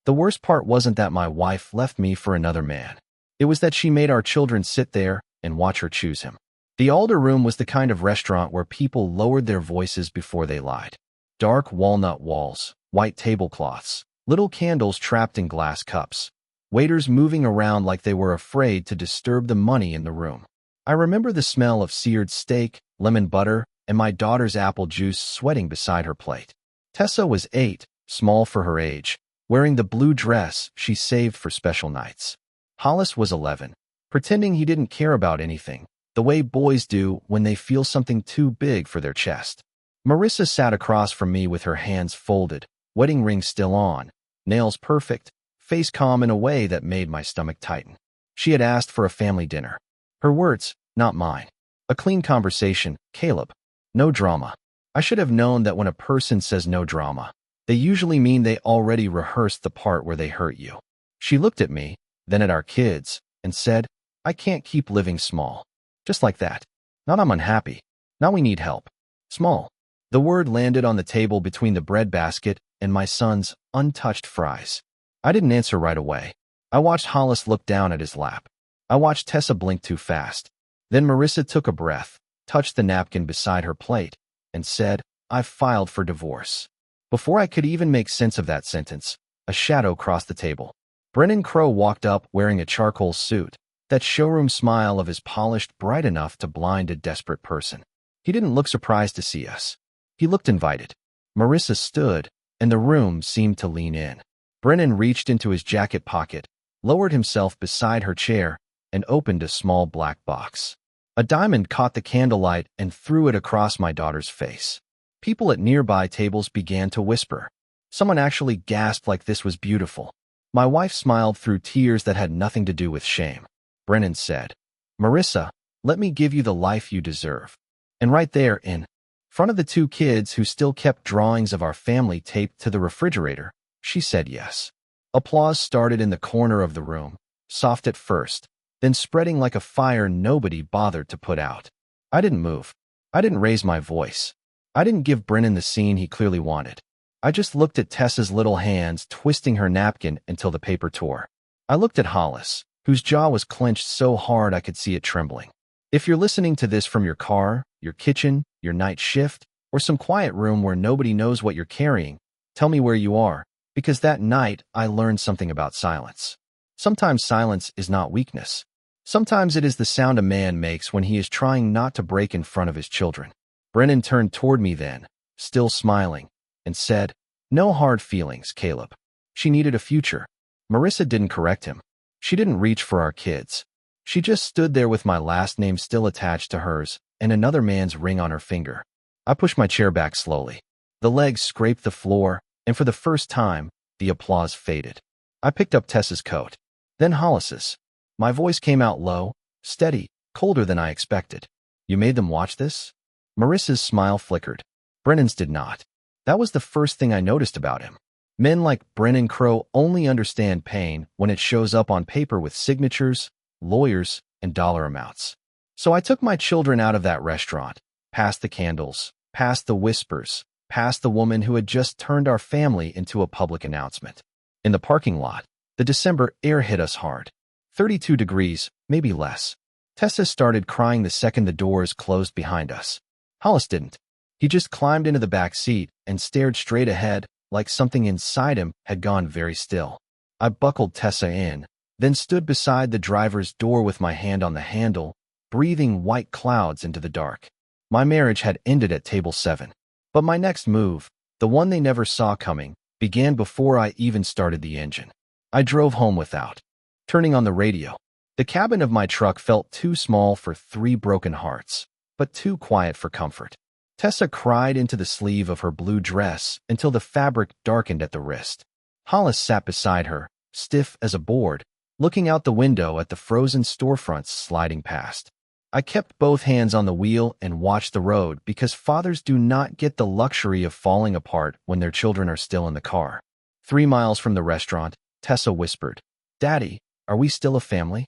The worst part wasn't that my wife left me for another man. It was that she made our children sit there and watch her choose him. The Alder Room was the kind of restaurant where people lowered their voices before they lied. Dark walnut walls, white tablecloths, little candles trapped in glass cups, waiters moving around like they were afraid to disturb the money in the room. I remember the smell of seared steak, lemon butter, and my daughter's apple juice sweating beside her plate. Tessa was 8, small for her age, wearing the blue dress she saved for special nights. Hollis was 11, pretending he didn't care about anything, the way boys do when they feel something too big for their chest. Marissa sat across from me with her hands folded, wedding ring still on, nails perfect, face calm in a way that made my stomach tighten. She had asked for a family dinner. Her words, not mine. A clean conversation, Caleb. No drama. I should have known that when a person says no drama, they usually mean they already rehearsed the part where they hurt you. She looked at me, then at our kids, and said, I can't keep living small. Just like that. Not I'm unhappy. Now we need help. Small. The word landed on the table between the bread basket and my son's untouched fries. I didn't answer right away. I watched Hollis look down at his lap. I watched Tessa blink too fast. Then Marissa took a breath, touched the napkin beside her plate, and said, I've filed for divorce. Before I could even make sense of that sentence, a shadow crossed the table. Brennan Crow walked up wearing a charcoal suit, that showroom smile of his polished bright enough to blind a desperate person. He didn't look surprised to see us. He looked invited. Marissa stood, and the room seemed to lean in. Brennan reached into his jacket pocket, lowered himself beside her chair, and opened a small black box. A diamond caught the candlelight and threw it across my daughter's face. People at nearby tables began to whisper. Someone actually gasped like this was beautiful. My wife smiled through tears that had nothing to do with shame. Brennan said, Marissa, let me give you the life you deserve. And right there, in front of the two kids who still kept drawings of our family taped to the refrigerator, she said yes. Applause started in the corner of the room, soft at first, then spreading like a fire nobody bothered to put out. I didn't move. I didn't raise my voice. I didn't give Brennan the scene he clearly wanted. I just looked at Tessa's little hands twisting her napkin until the paper tore. I looked at Hollis, whose jaw was clenched so hard I could see it trembling. If you're listening to this from your car, your kitchen, your night shift, or some quiet room where nobody knows what you're carrying, tell me where you are, because that night I learned something about silence. Sometimes silence is not weakness. Sometimes it is the sound a man makes when he is trying not to break in front of his children. Brennan turned toward me then, still smiling, and said, No hard feelings, Caleb. She needed a future. Marissa didn't correct him. She didn't reach for our kids. She just stood there with my last name still attached to hers and another man's ring on her finger. I pushed my chair back slowly. The legs scraped the floor, and for the first time, the applause faded. I picked up Tessa's coat, then Hollis's. My voice came out low, steady, colder than I expected. You made them watch this? Marissa's smile flickered. Brennan's did not. That was the first thing I noticed about him. Men like Brennan Crow only understand pain when it shows up on paper with signatures, lawyers, and dollar amounts. So I took my children out of that restaurant, past the candles, past the whispers, past the woman who had just turned our family into a public announcement. In the parking lot, the December air hit us hard. 32 degrees, maybe less. Tessa started crying the second the doors closed behind us. Hollis didn't. He just climbed into the back seat and stared straight ahead like something inside him had gone very still. I buckled Tessa in, then stood beside the driver's door with my hand on the handle, breathing white clouds into the dark. My marriage had ended at table 7. But my next move, the one they never saw coming, began before I even started the engine. I drove home without turning on the radio. The cabin of my truck felt too small for 3 broken hearts, but too quiet for comfort. Tessa cried into the sleeve of her blue dress until the fabric darkened at the wrist. Hollis sat beside her, stiff as a board, looking out the window at the frozen storefronts sliding past. I kept both hands on the wheel and watched the road because fathers do not get the luxury of falling apart when their children are still in the car. 3 miles from the restaurant, Tessa whispered, Daddy, are we still a family?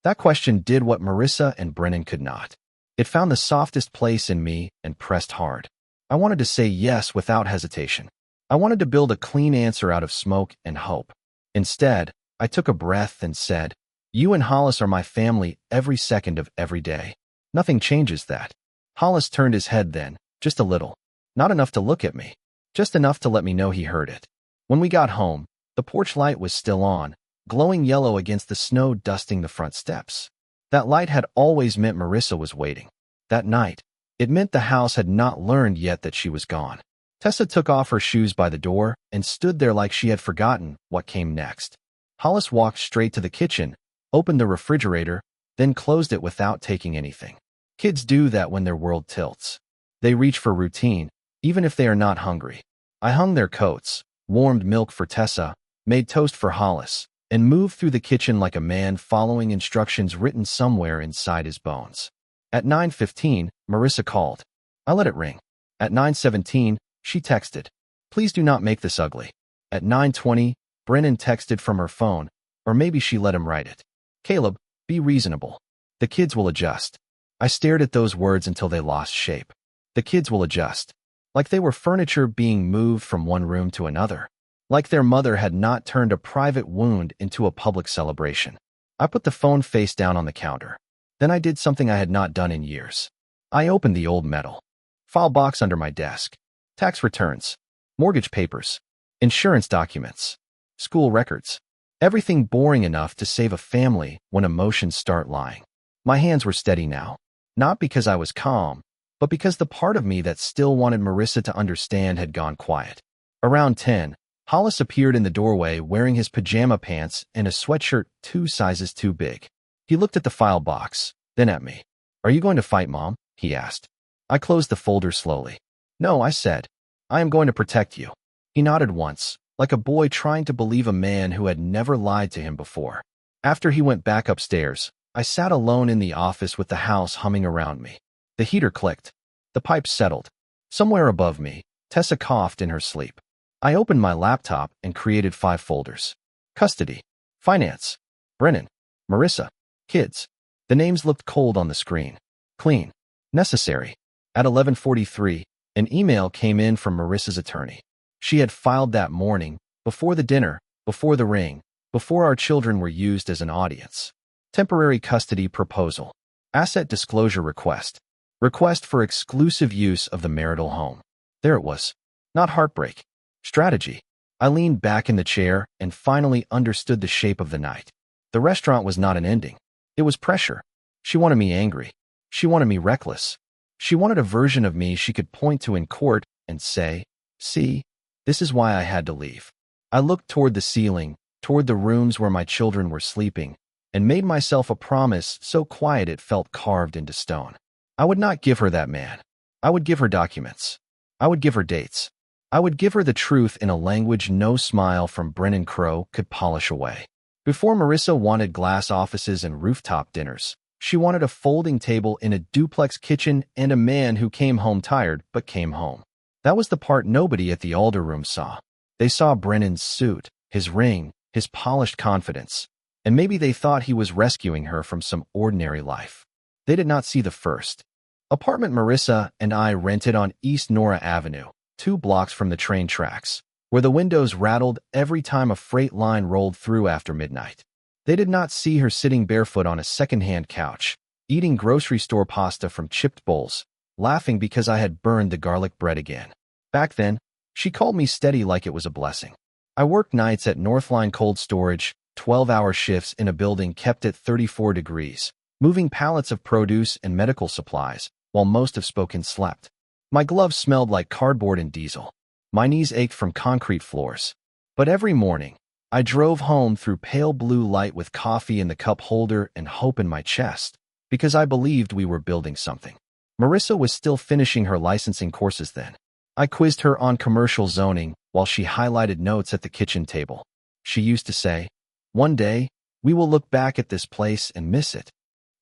That question did what Marissa and Brennan could not. It found the softest place in me and pressed hard. I wanted to say yes without hesitation. I wanted to build a clean answer out of smoke and hope. Instead, I took a breath and said, "You and Hollis are my family every second of every day. Nothing changes that." Hollis turned his head then, just a little. Not enough to look at me, just enough to let me know he heard it. When we got home, the porch light was still on, glowing yellow against the snow dusting the front steps. That light had always meant Marissa was waiting. That night, it meant the house had not learned yet that she was gone. Tessa took off her shoes by the door and stood there like she had forgotten what came next. Hollis walked straight to the kitchen, opened the refrigerator, then closed it without taking anything. Kids do that when their world tilts. They reach for routine, even if they are not hungry. I hung their coats, warmed milk for Tessa, made toast for Hollis, and moved through the kitchen like a man following instructions written somewhere inside his bones. At 9:15, Marissa called. I let it ring. At 9:17, she texted, "Please do not make this ugly." At 9:20, Brennan texted from her phone, or maybe she let him write it. "Caleb, be reasonable. The kids will adjust." I stared at those words until they lost shape. The kids will adjust. Like they were furniture being moved from one room to another. Like their mother had not turned a private wound into a public celebration. I put the phone face down on the counter. Then I did something I had not done in years. I opened the old metal file box under my desk. Tax returns, mortgage papers, insurance documents, school records. Everything boring enough to save a family when emotions start lying. My hands were steady now, not because I was calm, but because the part of me that still wanted Marissa to understand had gone quiet. Around 10, Hollis appeared in the doorway wearing his pajama pants and a sweatshirt 2 sizes too big. He looked at the file box, then at me. "Are you going to fight, Mom?" he asked. I closed the folder slowly. "No," I said. "I am going to protect you." He nodded once, like a boy trying to believe a man who had never lied to him before. After he went back upstairs, I sat alone in the office with the house humming around me. The heater clicked. The pipes settled. Somewhere above me, Tessa coughed in her sleep. I opened my laptop and created 5 folders. Custody, finance, Brennan, Marissa, kids. The names looked cold on the screen. Clean, necessary. At 11:43, an email came in from Marissa's attorney. She had filed that morning, before the dinner, before the ring, before our children were used as an audience. Temporary custody proposal. Asset disclosure request. Request for exclusive use of the marital home. There it was. Not heartbreak. Strategy. I leaned back in the chair and finally understood the shape of the night. The restaurant was not an ending. It was pressure. She wanted me angry. She wanted me reckless. She wanted a version of me she could point to in court and say, "See, this is why I had to leave." I looked toward the ceiling, toward the rooms where my children were sleeping, and made myself a promise so quiet it felt carved into stone. I would not give her that man. I would give her documents. I would give her dates. I would give her the truth in a language no smile from Brennan Crow could polish away. Before Marissa wanted glass offices and rooftop dinners, she wanted a folding table in a duplex kitchen and a man who came home tired but came home. That was the part nobody at the Alder room saw. They saw Brennan's suit, his ring, his polished confidence, and maybe they thought he was rescuing her from some ordinary life. They did not see the first apartment Marissa and I rented on East Nora Avenue, 2 blocks from the train tracks, where the windows rattled every time a freight line rolled through after midnight. They did not see her sitting barefoot on a second-hand couch, eating grocery store pasta from chipped bowls, laughing because I had burned the garlic bread again. Back then, she called me steady like it was a blessing. I worked nights at Northline Cold Storage, 12-hour shifts in a building kept at 34 degrees, moving pallets of produce and medical supplies, while most of Spokane slept. My gloves smelled like cardboard and diesel. My knees ached from concrete floors. But every morning, I drove home through pale blue light with coffee in the cup holder and hope in my chest, because I believed we were building something. Marissa was still finishing her licensing courses then. I quizzed her on commercial zoning while she highlighted notes at the kitchen table. She used to say, "One day, we will look back at this place and miss it."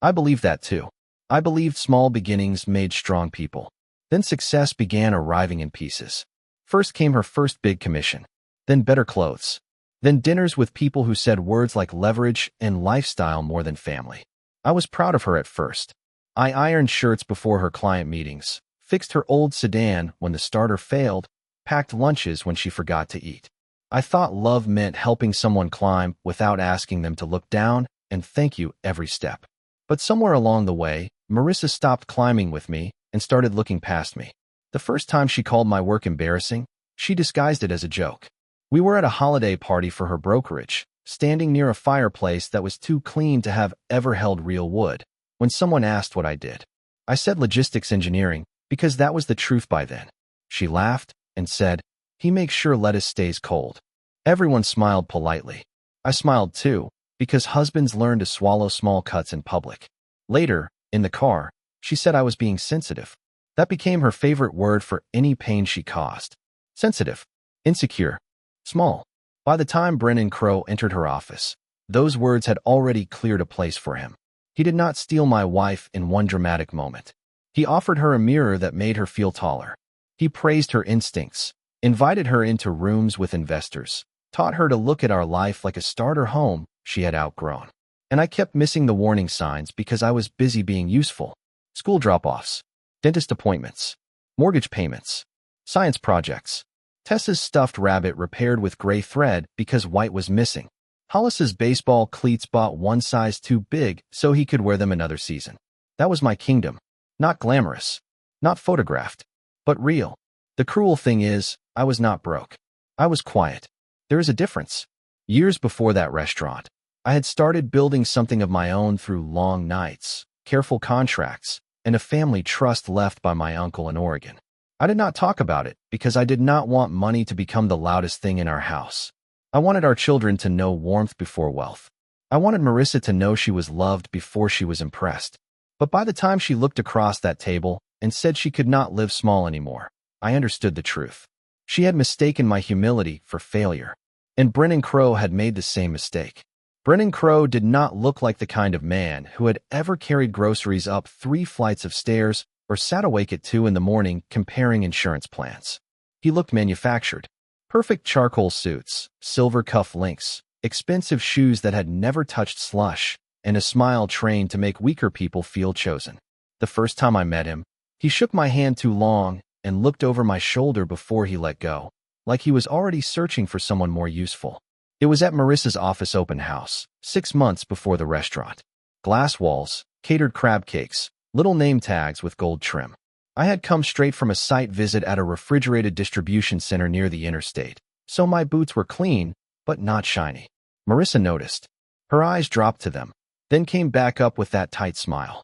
I believed that too. I believed small beginnings made strong people. Then success began arriving in pieces. First came her first big commission, then better clothes, then dinners with people who said words like leverage and lifestyle more than family. I was proud of her at first. I ironed shirts before her client meetings, fixed her old sedan when the starter failed, packed lunches when she forgot to eat. I thought love meant helping someone climb without asking them to look down and thank you every step. But somewhere along the way, Marissa stopped climbing with me and started looking past me. The first time she called my work embarrassing, she disguised it as a joke. We were at a holiday party for her brokerage, standing near a fireplace that was too clean to have ever held real wood, when someone asked what I did. I said logistics engineering, because that was the truth by then. She laughed and said, "He makes sure lettuce stays cold." Everyone smiled politely. I smiled too, because husbands learn to swallow small cuts in public. Later, in the car, she said I was being sensitive. That became her favorite word for any pain she caused. Sensitive, insecure, small. By the time Brennan Crow entered her office, those words had already cleared a place for him. He did not steal my wife in one dramatic moment. He offered her a mirror that made her feel taller. He praised her instincts, invited her into rooms with investors, taught her to look at our life like a starter home she had outgrown. And I kept missing the warning signs because I was busy being useful. School drop-offs, dentist appointments, mortgage payments, science projects. Tessa's stuffed rabbit repaired with gray thread because white was missing. Hollis's baseball cleats bought one size too big so he could wear them another season. That was my kingdom. Not glamorous, not photographed, but real. The cruel thing is, I was not broke. I was quiet. There is a difference. Years before that restaurant, I had started building something of my own through long nights, careful contracts, and a family trust left by my uncle in Oregon. I did not talk about it because I did not want money to become the loudest thing in our house. I wanted our children to know warmth before wealth. I wanted Marissa to know she was loved before she was impressed. But by the time she looked across that table and said she could not live small anymore, I understood the truth. She had mistaken my humility for failure. And Brennan Crow had made the same mistake. Brennan Crow did not look like the kind of man who had ever carried groceries up 3 flights of stairs or sat awake at 2 in the morning comparing insurance plans. He looked manufactured. Perfect charcoal suits, silver cuff links, expensive shoes that had never touched slush, and a smile trained to make weaker people feel chosen. The first time I met him, he shook my hand too long and looked over my shoulder before he let go, like he was already searching for someone more useful. It was at Marissa's office open house, 6 months before the restaurant. Glass walls, catered crab cakes, little name tags with gold trim. I had come straight from a site visit at a refrigerated distribution center near the interstate, so my boots were clean, but not shiny. Marissa noticed. Her eyes dropped to them, then came back up with that tight smile.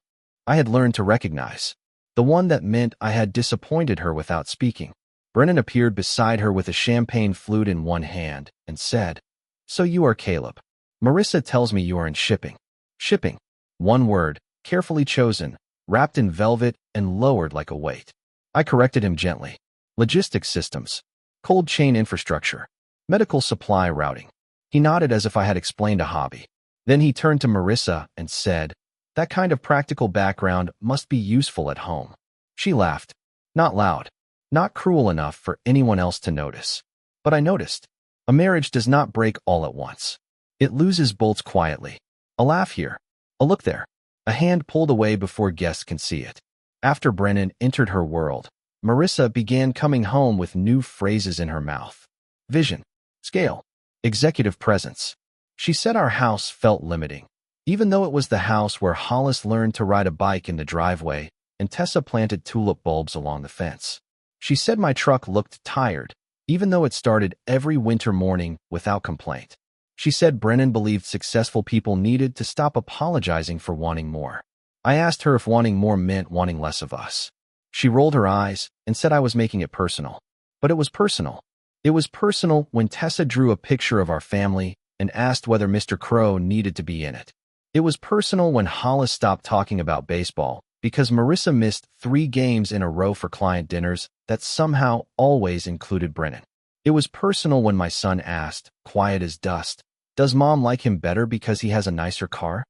I had learned to recognize. The one that meant I had disappointed her without speaking. Brennan appeared beside her with a champagne flute in one hand and said, "So you are Caleb. Marissa tells me you are in shipping." Shipping. One word, carefully chosen, wrapped in velvet and lowered like a weight. I corrected him gently. Logistics systems. Cold chain infrastructure. Medical supply routing. He nodded as if I had explained a hobby. Then he turned to Marissa and said, "That kind of practical background must be useful at home." She laughed. Not loud. Not cruel enough for anyone else to notice. But I noticed. A marriage does not break all at once. It loses bolts quietly. A laugh here. A look there. A hand pulled away before guests can see it. After Brennan entered her world, Marissa began coming home with new phrases in her mouth. Vision. Scale. Executive presence. She said our house felt limiting, even though it was the house where Hollis learned to ride a bike in the driveway and Tessa planted tulip bulbs along the fence. She said my truck looked tired, even though it started every winter morning without complaint. She said Brennan believed successful people needed to stop apologizing for wanting more. I asked her if wanting more meant wanting less of us. She rolled her eyes and said I was making it personal. But it was personal. It was personal when Tessa drew a picture of our family and asked whether Mr. Crow needed to be in it. It was personal when Hollis stopped talking about baseball because Marissa missed 3 games in a row for client dinners that somehow always included Brennan. It was personal when my son asked, quiet as dust, "Does mom like him better because he has a nicer car?"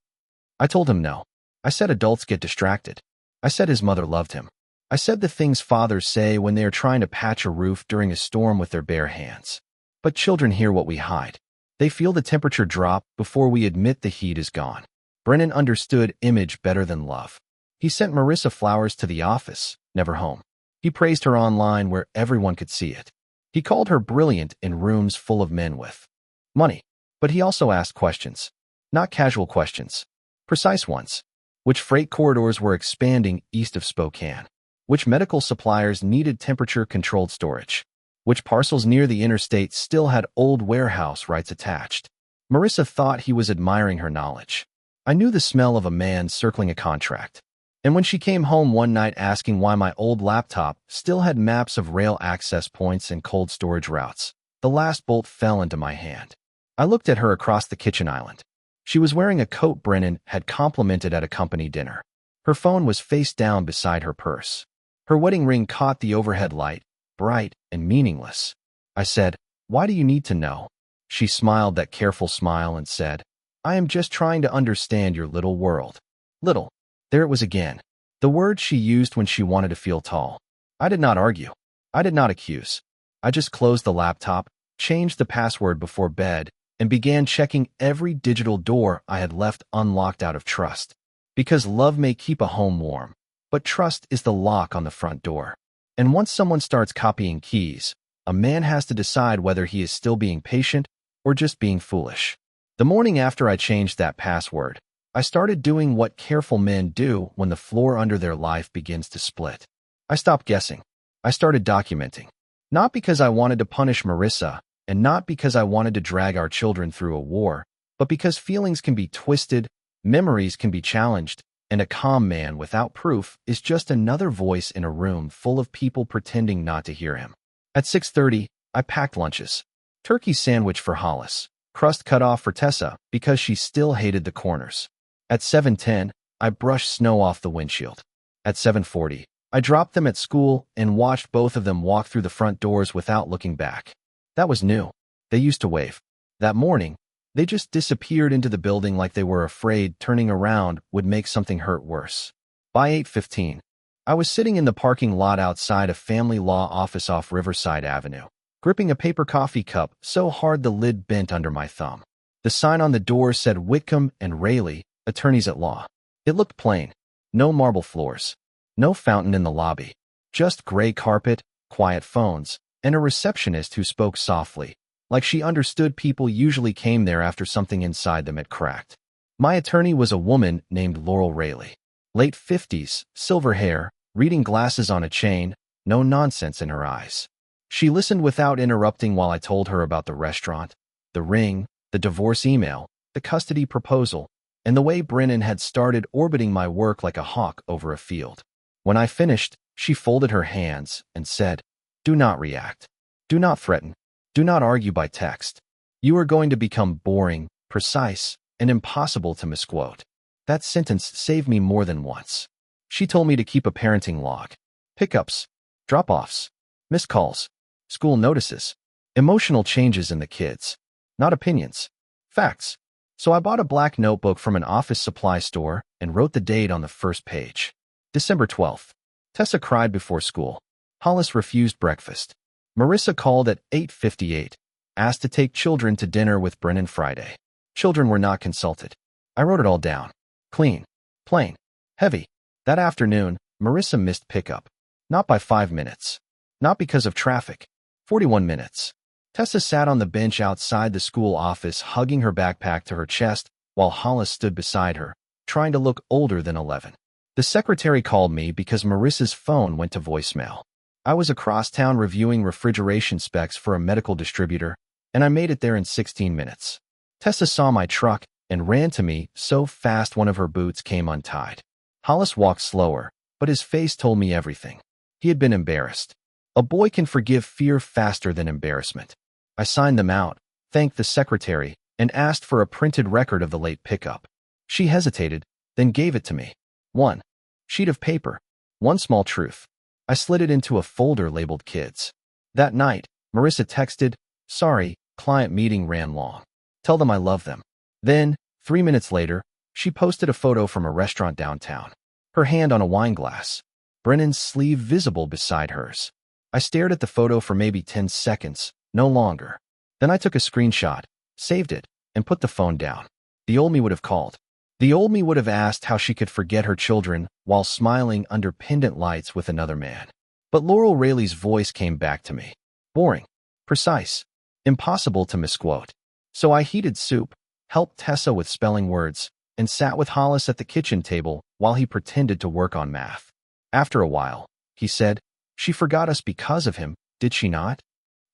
I told him no. I said adults get distracted. I said his mother loved him. I said the things fathers say when they are trying to patch a roof during a storm with their bare hands. But children hear what we hide. They feel the temperature drop before we admit the heat is gone. Brennan understood image better than love. He sent Marissa flowers to the office, never home. He praised her online where everyone could see it. He called her brilliant in rooms full of men with money. But he also asked questions. Not casual questions. Precise ones. Which freight corridors were expanding east of Spokane? Which medical suppliers needed temperature-controlled storage? Which parcels near the interstate still had old warehouse rights attached? Marissa thought he was admiring her knowledge. I knew the smell of a man circling a contract. And when she came home one night asking why my old laptop still had maps of rail access points and cold storage routes, the last bolt fell into my hand. I looked at her across the kitchen island. She was wearing a coat Brennan had complimented at a company dinner. Her phone was face down beside her purse. Her wedding ring caught the overhead light, bright and meaningless. I said, "Why do you need to know?" She smiled that careful smile and said, "I am just trying to understand your little world." Little. There it was again. The word she used when she wanted to feel tall. I did not argue. I did not accuse. I just closed the laptop, changed the password before bed, and began checking every digital door I had left unlocked out of trust. Because love may keep a home warm, but trust is the lock on the front door. And once someone starts copying keys, a man has to decide whether he is still being patient or just being foolish. The morning after I changed that password, I started doing what careful men do when the floor under their life begins to split. I stopped guessing. I started documenting. Not because I wanted to punish Marissa, and not because I wanted to drag our children through a war, but because feelings can be twisted, memories can be challenged, and a calm man without proof is just another voice in a room full of people pretending not to hear him. At 6:30, I packed lunches. Turkey sandwich for Hollis, crust cut off for Tessa because she still hated the corners. At 7:10, I brushed snow off the windshield. At 7:40, I dropped them at school and watched both of them walk through the front doors without looking back. That was new. They used to wave. That morning, they just disappeared into the building like they were afraid turning around would make something hurt worse. By 8:15, I was sitting in the parking lot outside a family law office off Riverside Avenue, gripping a paper coffee cup so hard the lid bent under my thumb. The sign on the door said Whitcomb and Rayleigh, attorneys at law. It looked plain. No marble floors. No fountain in the lobby. Just gray carpet, quiet phones, and a receptionist who spoke softly, like she understood people usually came there after something inside them had cracked. My attorney was a woman named Laurel Rayleigh. Late 50s, silver hair, reading glasses on a chain, no nonsense in her eyes. She listened without interrupting while I told her about the restaurant, the ring, the divorce email, the custody proposal, and the way Brennan had started orbiting my work like a hawk over a field. When I finished, she folded her hands and said, "Do not react. Do not threaten. Do not argue by text. You are going to become boring, precise, and impossible to misquote." That sentence saved me more than once. She told me to keep a parenting log. Pickups, drop-offs, missed calls, school notices, emotional changes in the kids. Not opinions. Facts. So I bought a black notebook from an office supply store and wrote the date on the first page. December 12th. Tessa cried before school. Hollis refused breakfast. Marissa called at 8:58, asked to take children to dinner with Brennan Friday. Children were not consulted. I wrote it all down. Clean. Plain. Heavy. That afternoon, Marissa missed pickup. Not by 5 minutes. Not because of traffic. 41 minutes. Tessa sat on the bench outside the school office hugging her backpack to her chest while Hollis stood beside her, trying to look older than 11. The secretary called me because Marissa's phone went to voicemail. I was across town reviewing refrigeration specs for a medical distributor, and I made it there in 16 minutes. Tessa saw my truck and ran to me so fast one of her boots came untied. Hollis walked slower, but his face told me everything. He had been embarrassed. A boy can forgive fear faster than embarrassment. I signed them out, thanked the secretary, and asked for a printed record of the late pickup. She hesitated, then gave it to me. One sheet of paper. One small truth. I slid it into a folder labeled Kids. That night, Marissa texted, "Sorry, client meeting ran long. Tell them I love them." Then, 3 minutes later, she posted a photo from a restaurant downtown. Her hand on a wine glass. Brennan's sleeve visible beside hers. I stared at the photo for maybe 10 seconds, no longer. Then I took a screenshot, saved it, and put the phone down. The old me would have called. The old me would have asked how she could forget her children while smiling under pendant lights with another man. But Laurel Rayleigh's voice came back to me. Boring. Precise. Impossible to misquote. So I heated soup, helped Tessa with spelling words, and sat with Hollis at the kitchen table while he pretended to work on math. After a while, he said, "She forgot us because of him, did she not?"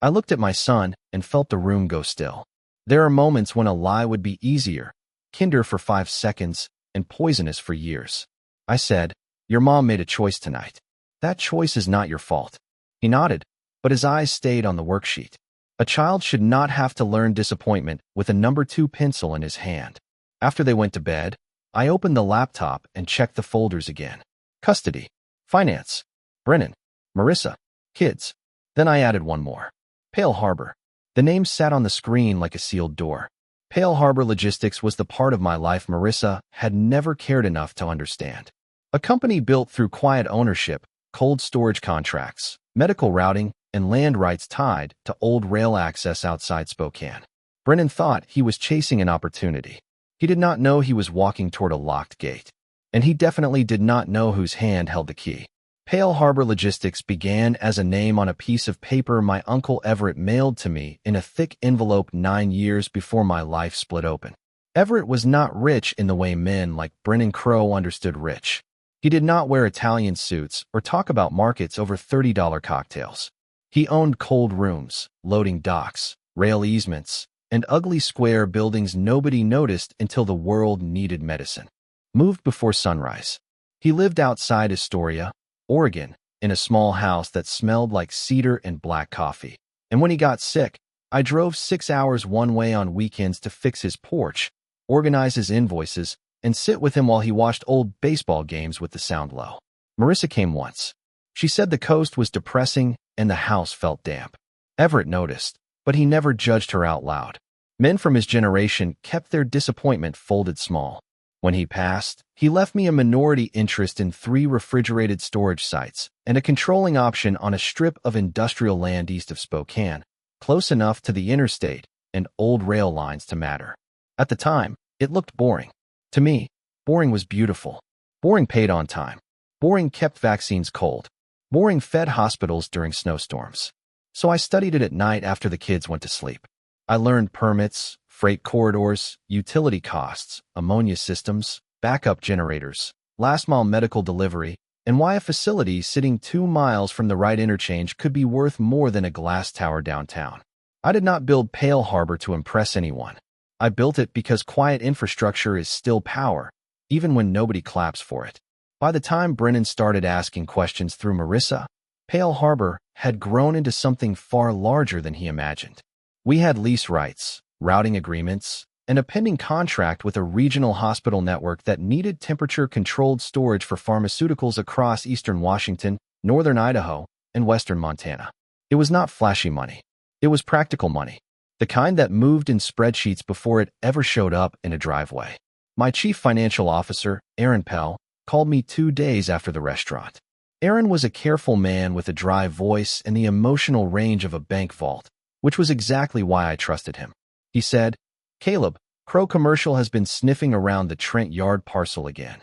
I looked at my son and felt the room go still. There are moments when a lie would be easier, kinder for 5 seconds, and poisonous for years. I said, "Your mom made a choice tonight. That choice is not your fault." He nodded, but his eyes stayed on the worksheet. A child should not have to learn disappointment with a number 2 pencil in his hand. After they went to bed, I opened the laptop and checked the folders again. Custody, finance, Brennan, Marissa, kids. Then I added one more. Pale Harbor. The name sat on the screen like a sealed door. Pale Harbor Logistics was the part of my life Marissa had never cared enough to understand. A company built through quiet ownership, cold storage contracts, medical routing, and land rights tied to old rail access outside Spokane. Brennan thought he was chasing an opportunity. He did not know he was walking toward a locked gate. And he definitely did not know whose hand held the key. Pale Harbor Logistics began as a name on a piece of paper my Uncle Everett mailed to me in a thick envelope 9 years before my life split open. Everett was not rich in the way men like Brennan Crow understood rich. He did not wear Italian suits or talk about markets over $30 cocktails. He owned cold rooms, loading docks, rail easements, and ugly square buildings nobody noticed until the world needed medicine. Moved before sunrise. He lived outside Astoria, Oregon, in a small house that smelled like cedar and black coffee. And when he got sick, I drove 6 hours one way on weekends to fix his porch, organize his invoices, and sit with him while he watched old baseball games with the sound low. Marissa came once. She said the coast was depressing and the house felt damp. Everett noticed, but he never judged her out loud. Men from his generation kept their disappointment folded small. When he passed, he left me a minority interest in 3 refrigerated storage sites and a controlling option on a strip of industrial land east of Spokane, close enough to the interstate and old rail lines to matter. At the time, it looked boring. To me, boring was beautiful. Boring paid on time. Boring kept vaccines cold. Boring fed hospitals during snowstorms. So I studied it at night after the kids went to sleep. I learned permits, freight corridors, utility costs, ammonia systems, backup generators, last-mile medical delivery, and why a facility sitting 2 miles from the right interchange could be worth more than a glass tower downtown. I did not build Pale Harbor to impress anyone. I built it because quiet infrastructure is still power, even when nobody claps for it. By the time Brennan started asking questions through Marissa, Pale Harbor had grown into something far larger than he imagined. We had lease rights, routing agreements, and a pending contract with a regional hospital network that needed temperature-controlled storage for pharmaceuticals across eastern Washington, northern Idaho, and western Montana. It was not flashy money. It was practical money, the kind that moved in spreadsheets before it ever showed up in a driveway. My chief financial officer, Aaron Pell, called me 2 days after the restaurant. Aaron was a careful man with a dry voice and the emotional range of a bank vault, which was exactly why I trusted him. He said, "Caleb, Crow Commercial has been sniffing around the Trent Yard parcel again."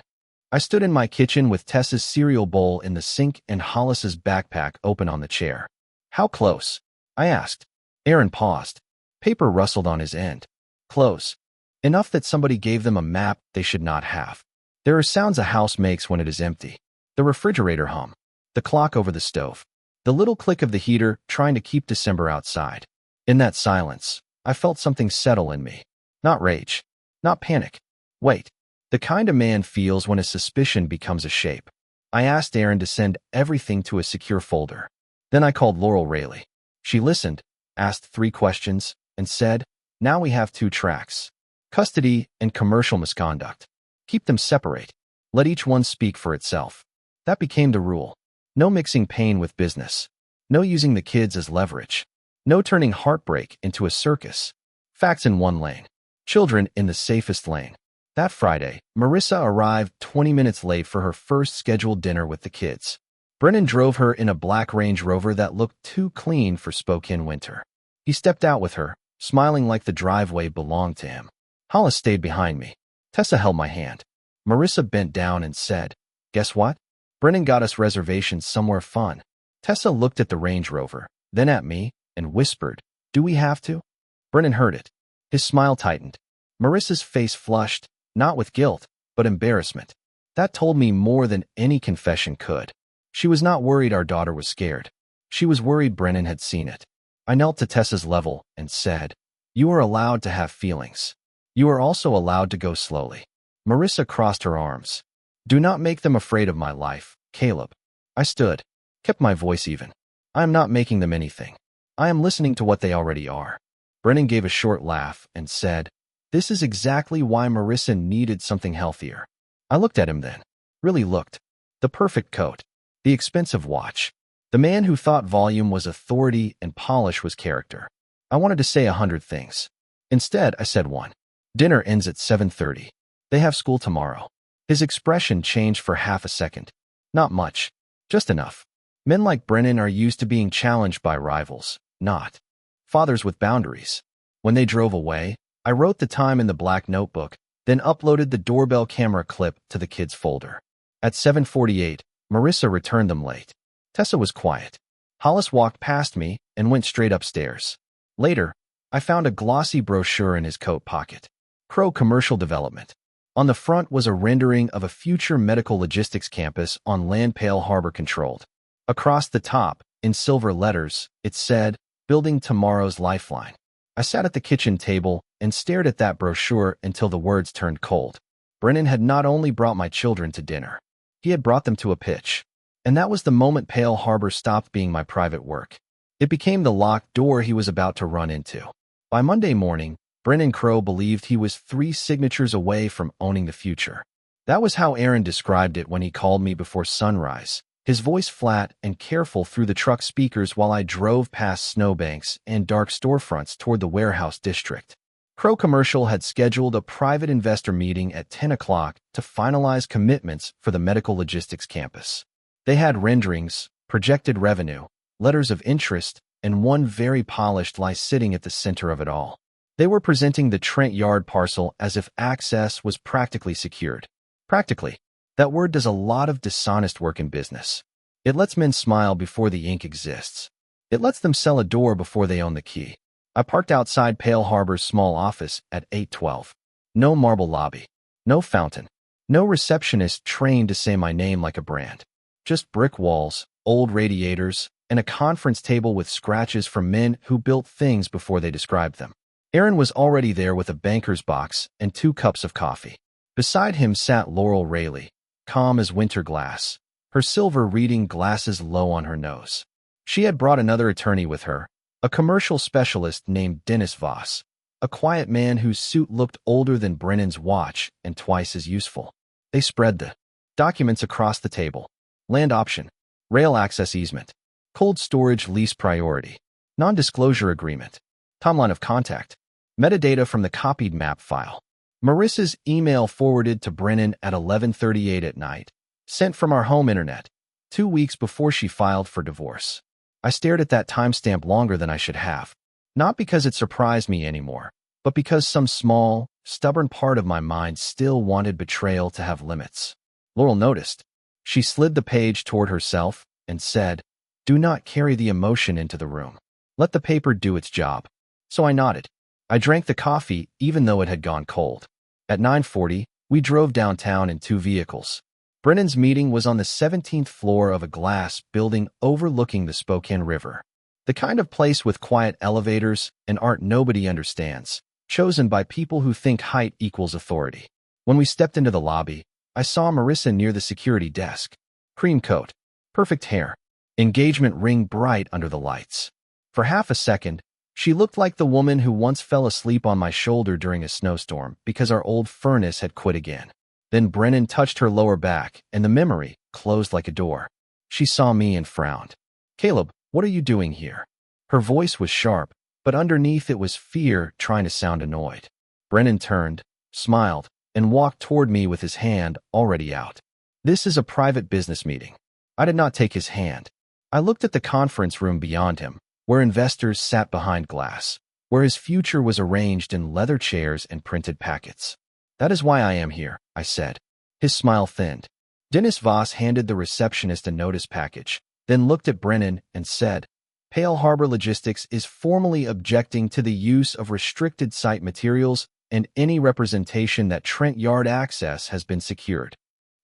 I stood in my kitchen with Tessa's cereal bowl in the sink and Hollis's backpack open on the chair. "How close?" I asked. Aaron paused. Paper rustled on his end. "Close. Enough that somebody gave them a map they should not have. There are sounds a house makes when it is empty. The refrigerator hum. The clock over the stove. The little click of the heater trying to keep December outside. In that silence, I felt something settle in me. Not rage. Not panic. Wait. The kind a man feels when a suspicion becomes a shape. I asked Aaron to send everything to a secure folder. Then I called Laurel Rayleigh. She listened, asked 3 questions, and said, "Now we have 2 tracks. Custody and commercial misconduct. Keep them separate. Let each one speak for itself." That became the rule. No mixing pain with business. No using the kids as leverage. No turning heartbreak into a circus. Facts in one lane. Children in the safest lane. That Friday, Marissa arrived 20 minutes late for her first scheduled dinner with the kids. Brennan drove her in a black Range Rover that looked too clean for Spokane winter. He stepped out with her, smiling like the driveway belonged to him. Hollis stayed behind me. Tessa held my hand. Marissa bent down and said, "Guess what? Brennan got us reservations somewhere fun." Tessa looked at the Range Rover, then at me, and whispered, "Do we have to?" Brennan heard it. His smile tightened. Marissa's face flushed, not with guilt, but embarrassment. That told me more than any confession could. She was not worried our daughter was scared. She was worried Brennan had seen it. I knelt to Tessa's level and said, "You are allowed to have feelings. You are also allowed to go slowly." Marissa crossed her arms. "Do not make them afraid of my life, Caleb." I stood, kept my voice even. "I am not making them anything. I am listening to what they already are." Brennan gave a short laugh and said, "This is exactly why Marissa needed something healthier." I looked at him then. Really looked. The perfect coat. The expensive watch. The man who thought volume was authority and polish was character. I wanted to say 100 things. Instead, I said one. "Dinner ends at 7:30. They have school tomorrow." His expression changed for half a second. Not much. Just enough. Men like Brennan are used to being challenged by rivals, not fathers with boundaries. When they drove away, I wrote the time in the black notebook, then uploaded the doorbell camera clip to the kids' folder. At 7:48, Marissa returned them late. Tessa was quiet. Hollis walked past me and went straight upstairs. Later, I found a glossy brochure in his coat pocket. Crow Commercial Development. On the front was a rendering of a future medical logistics campus on land Pale Harbor controlled. Across the top, in silver letters, it said, "Building Tomorrow's Lifeline." I sat at the kitchen table and stared at that brochure until the words turned cold. Brennan had not only brought my children to dinner, he had brought them to a pitch. And that was the moment Pale Harbor stopped being my private work. It became the locked door he was about to run into. By Monday morning, Brennan Crow believed he was 3 signatures away from owning the future. That was how Aaron described it when he called me before sunrise, his voice flat and careful through the truck speakers while I drove past snowbanks and dark storefronts toward the warehouse district. Crow Commercial had scheduled a private investor meeting at 10 o'clock to finalize commitments for the medical logistics campus. They had renderings, projected revenue, letters of interest, and one very polished lie sitting at the center of it all. They were presenting the Trent Yard parcel as if access was practically secured. Practically. That word does a lot of dishonest work in business. It lets men smile before the ink exists. It lets them sell a door before they own the key. I parked outside Pale Harbor's small office at 8:12. No marble lobby. No fountain. No receptionist trained to say my name like a brand. Just brick walls, old radiators, and a conference table with scratches from men who built things before they described them. Aaron was already there with a banker's box and 2 cups of coffee. Beside him sat Laurel Rayleigh, calm as winter glass, her silver reading glasses low on her nose. She had brought another attorney with her, a commercial specialist named Dennis Voss, a quiet man whose suit looked older than Brennan's watch and twice as useful. They spread the documents across the table. Land option, rail access easement, cold storage lease priority, non-disclosure agreement, timeline of contact, metadata from the copied map file. Marissa's email forwarded to Brennan at 11:38 at night, sent from our home internet, 2 weeks before she filed for divorce. I stared at that timestamp longer than I should have, not because it surprised me anymore, but because some small, stubborn part of my mind still wanted betrayal to have limits. Laurel noticed. She slid the page toward herself and said, "Do not carry the emotion into the room. Let the paper do its job." So I nodded. I drank the coffee even though it had gone cold. At 9:40, we drove downtown in 2 vehicles. Brennan's meeting was on the 17th floor of a glass building overlooking the Spokane River. The kind of place with quiet elevators and art nobody understands, chosen by people who think height equals authority. When we stepped into the lobby, I saw Marissa near the security desk. Cream coat, perfect hair, engagement ring bright under the lights. For half a second, she looked like the woman who once fell asleep on my shoulder during a snowstorm because our old furnace had quit again. Then Brennan touched her lower back, and the memory closed like a door. She saw me and frowned. "Caleb, what are you doing here?" Her voice was sharp, but underneath it was fear trying to sound annoyed. Brennan turned, smiled, and walked toward me with his hand already out. "This is a private business meeting." I did not take his hand. I looked at the conference room beyond him, where investors sat behind glass, where his future was arranged in leather chairs and printed packets. "That is why I am here," I said. His smile thinned. Dennis Voss handed the receptionist a notice package, then looked at Brennan and said, Pale Harbor Logistics is formally objecting to the use of restricted site materials and any representation that Trent Yard access has been secured.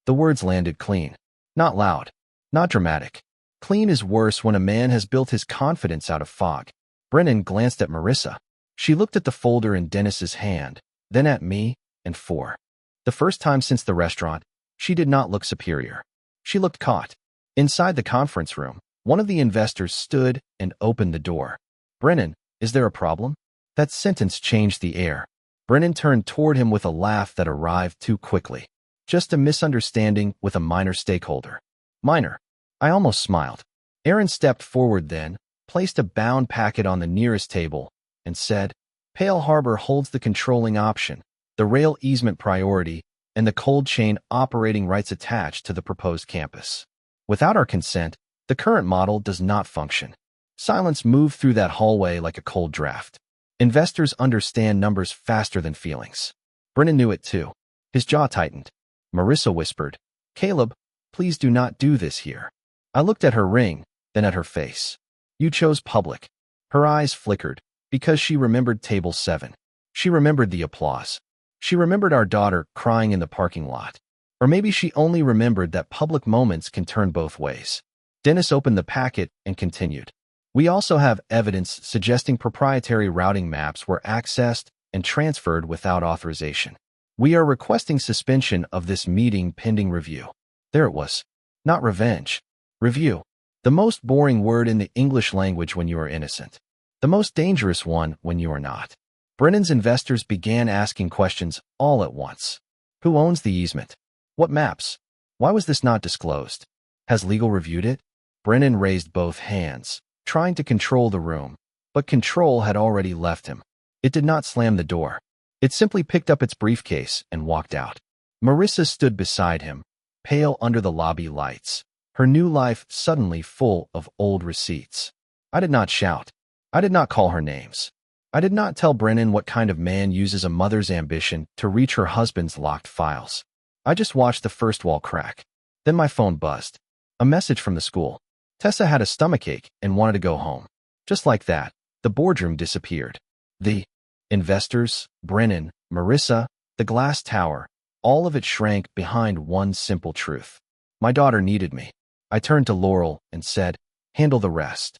The words landed clean. Not loud. Not dramatic. Clean is worse when a man has built his confidence out of fog. Brennan glanced at Marissa. She looked at the folder in Dennis's hand, then at me, and for the first time since the restaurant, she did not look superior. She looked caught. Inside the conference room, one of the investors stood and opened the door. Brennan, is there a problem? That sentence changed the air. Brennan turned toward him with a laugh that arrived too quickly. Just a misunderstanding with a minor stakeholder. Minor. I almost smiled. Aaron stepped forward then, placed a bound packet on the nearest table, and said, Pale Harbor holds the controlling option, the rail easement priority, and the cold chain operating rights attached to the proposed campus. Without our consent, the current model does not function. Silence moved through that hallway like a cold draft. Investors understand numbers faster than feelings. Brennan knew it too. His jaw tightened. Marissa whispered, Caleb, please do not do this here. I looked at her ring, then at her face. You chose public. Her eyes flickered, because she remembered Table 7. She remembered the applause. She remembered our daughter crying in the parking lot. Or maybe she only remembered that public moments can turn both ways. Dennis opened the packet and continued. We also have evidence suggesting proprietary routing maps were accessed and transferred without authorization. We are requesting suspension of this meeting pending review. There it was. Not revenge. Review. The most boring word in the English language when you are innocent. The most dangerous one when you are not. Brennan's investors began asking questions all at once. Who owns the easement? What maps? Why was this not disclosed? Has legal reviewed it? Brennan raised both hands, trying to control the room, but control had already left him. It did not slam the door. It simply picked up its briefcase and walked out. Marissa stood beside him, pale under the lobby lights, her new life suddenly full of old receipts. I did not shout. I did not call her names. I did not tell Brennan what kind of man uses a mother's ambition to reach her husband's locked files. I just watched the first wall crack. Then my phone buzzed. A message from the school. Tessa had a stomachache and wanted to go home. Just like that, the boardroom disappeared. The investors, Brennan, Marissa, the glass tower, all of it shrank behind one simple truth. My daughter needed me. I turned to Laurel and said, handle the rest.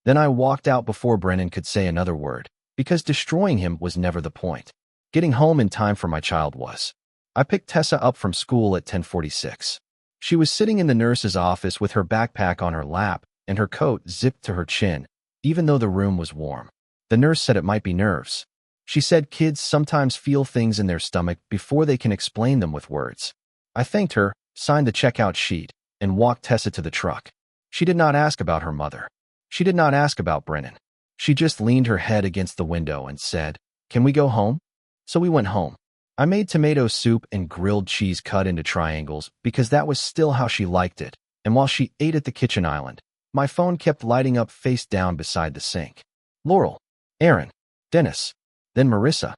Then I walked out before Brennan could say another word, because destroying him was never the point. Getting home in time for my child was. I picked Tessa up from school at 10:46. She was sitting in the nurse's office with her backpack on her lap and her coat zipped to her chin, even though the room was warm. The nurse said it might be nerves. She said kids sometimes feel things in their stomach before they can explain them with words. I thanked her, signed the checkout sheet, and walked Tessa to the truck. She did not ask about her mother. She did not ask about Brennan. She just leaned her head against the window and said, Can we go home? So we went home. I made tomato soup and grilled cheese cut into triangles because that was still how she liked it, and while she ate at the kitchen island, my phone kept lighting up face down beside the sink. Laurel, Aaron, Dennis, then Marissa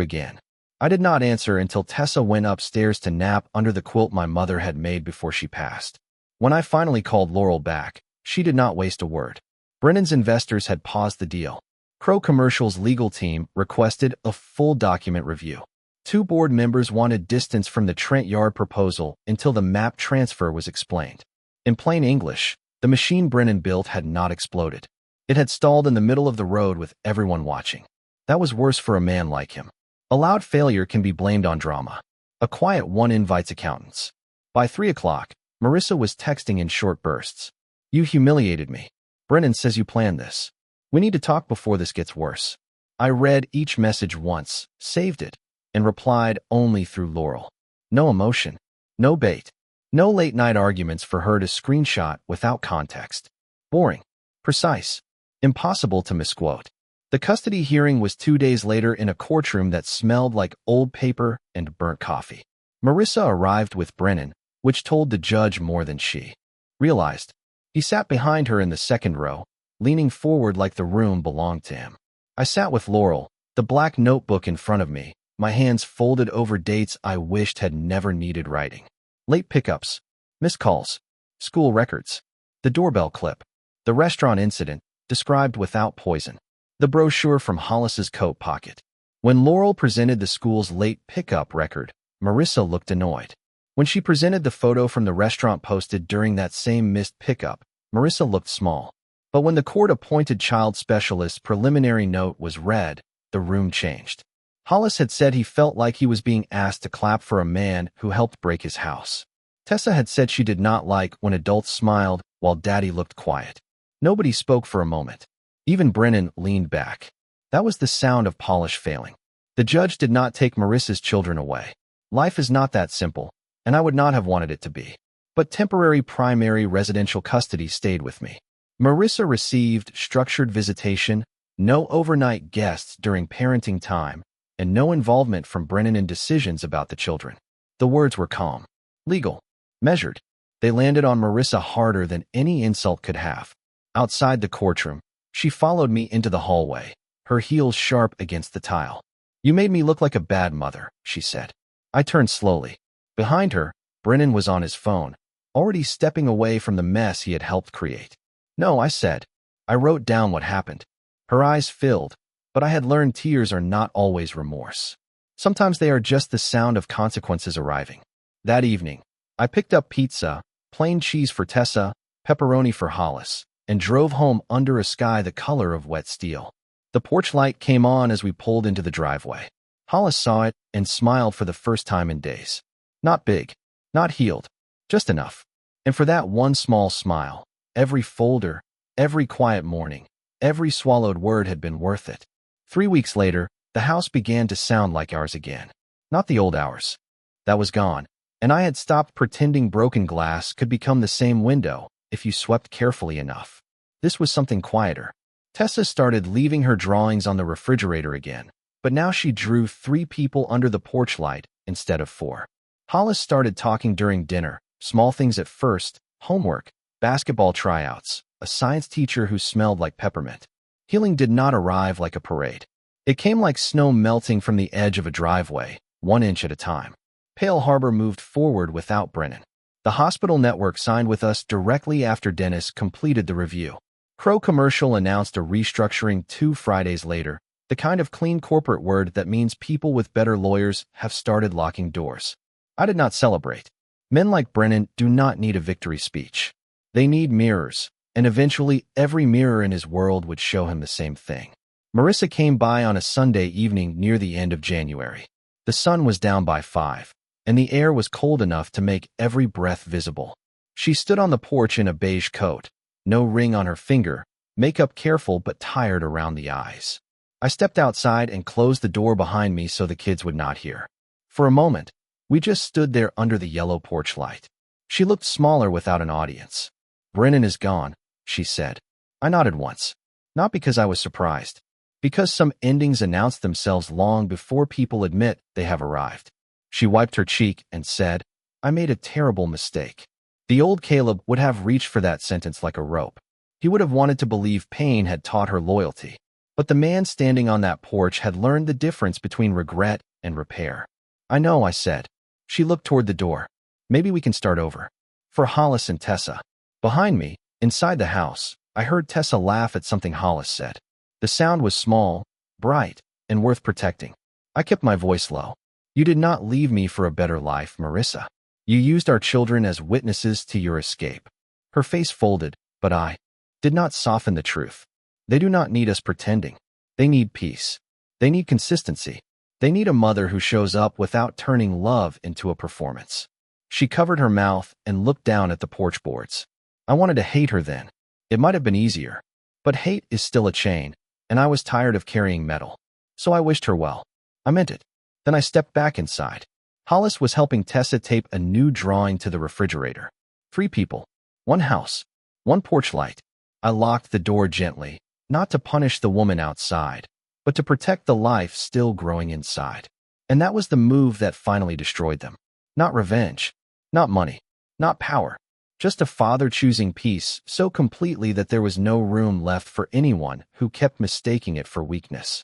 again. I did not answer until Tessa went upstairs to nap under the quilt my mother had made before she passed. When I finally called Laurel back, she did not waste a word. Brennan's investors had paused the deal. Crow Commercial's legal team requested a full document review. 2 board members wanted distance from the Trent Yard proposal until the map transfer was explained. In plain English, the machine Brennan built had not exploded. It had stalled in the middle of the road with everyone watching. That was worse for a man like him. A loud failure can be blamed on drama. A quiet one invites accountants. By 3 o'clock, Marissa was texting in short bursts. You humiliated me. Brennan says you planned this. We need to talk before this gets worse. I read each message once, saved it, and replied only through Laurel. No emotion. No bait. No late-night arguments for her to screenshot without context. Boring. Precise. Impossible to misquote. The custody hearing was 2 days later in a courtroom that smelled like old paper and burnt coffee. Marissa arrived with Brennan, which told the judge more than she realized. He sat behind her in the second row, leaning forward like the room belonged to him. I sat with Laurel, the black notebook in front of me, my hands folded over dates I wished had never needed writing. Late pickups, missed calls, school records, the doorbell clip. The restaurant incident, described without poison. The brochure from Hollis's coat pocket. When Laurel presented the school's late pickup record, Marissa looked annoyed. When she presented the photo from the restaurant posted during that same missed pickup, Marissa looked small. But when the court-appointed child specialist's preliminary note was read, the room changed. Hollis had said he felt like he was being asked to clap for a man who helped break his house. Tessa had said she did not like when adults smiled while Daddy looked quiet. Nobody spoke for a moment. Even Brennan leaned back. That was the sound of polish failing. The judge did not take Marissa's children away. Life is not that simple, and I would not have wanted it to be. But temporary primary residential custody stayed with me. Marissa received structured visitation, no overnight guests during parenting time, and no involvement from Brennan in decisions about the children. The words were calm, legal, measured. They landed on Marissa harder than any insult could have. Outside the courtroom, she followed me into the hallway, her heels sharp against the tile. "You made me look like a bad mother," she said. I turned slowly. Behind her, Brennan was on his phone, already stepping away from the mess he had helped create. "No," I said. I wrote down what happened. Her eyes filled, but I had learned tears are not always remorse. Sometimes they are just the sound of consequences arriving. That evening, I picked up pizza, plain cheese for Tessa, pepperoni for Hollis, and drove home under a sky the color of wet steel. The porch light came on as we pulled into the driveway. Hollis saw it and smiled for the first time in days. Not big, not healed, just enough. And for that one small smile, every folder, every quiet morning, every swallowed word had been worth it. 3 weeks later, the house began to sound like ours again. Not the old ours. That was gone, and I had stopped pretending broken glass could become the same window if you swept carefully enough. This was something quieter. Tessa started leaving her drawings on the refrigerator again, but now she drew 3 people under the porch light instead of 4. Hollis started talking during dinner, small things at first, homework, basketball tryouts, a science teacher who smelled like peppermint. Healing did not arrive like a parade. It came like snow melting from the edge of a driveway, 1 inch at a time. Pale Harbor moved forward without Brennan. The hospital network signed with us directly after Dennis completed the review. Crow Commercial announced a restructuring 2 Fridays later, the kind of clean corporate word that means people with better lawyers have started locking doors. I did not celebrate. Men like Brennan do not need a victory speech. They need mirrors, and eventually every mirror in his world would show him the same thing. Marissa came by on a Sunday evening near the end of January. The sun was down by 5, and the air was cold enough to make every breath visible. She stood on the porch in a beige coat, no ring on her finger, makeup careful but tired around the eyes. I stepped outside and closed the door behind me so the kids would not hear. For a moment, we just stood there under the yellow porch light. She looked smaller without an audience. "Brennan is gone," she said. I nodded once. Not because I was surprised. Because some endings announce themselves long before people admit they have arrived. She wiped her cheek and said, "I made a terrible mistake." The old Caleb would have reached for that sentence like a rope. He would have wanted to believe pain had taught her loyalty. But the man standing on that porch had learned the difference between regret and repair. "I know," I said. She looked toward the door. "Maybe we can start over." For Hollis and Tessa. Behind me, inside the house, I heard Tessa laugh at something Hollis said. The sound was small, bright, and worth protecting. I kept my voice low. "You did not leave me for a better life, Marissa. You used our children as witnesses to your escape." Her face folded, but I did not soften the truth. They do not need us pretending. They need peace. They need consistency. They need a mother who shows up without turning love into a performance. She covered her mouth and looked down at the porch boards. I wanted to hate her then. It might have been easier. But hate is still a chain, and I was tired of carrying metal. So I wished her well. I meant it. Then I stepped back inside. Hollis was helping Tessa tape a new drawing to the refrigerator. 3 people. 1 house. 1 porch light. I locked the door gently, not to punish the woman outside, but to protect the life still growing inside. And that was the move that finally destroyed them. Not revenge. Not money. Not power. Just a father choosing peace so completely that there was no room left for anyone who kept mistaking it for weakness.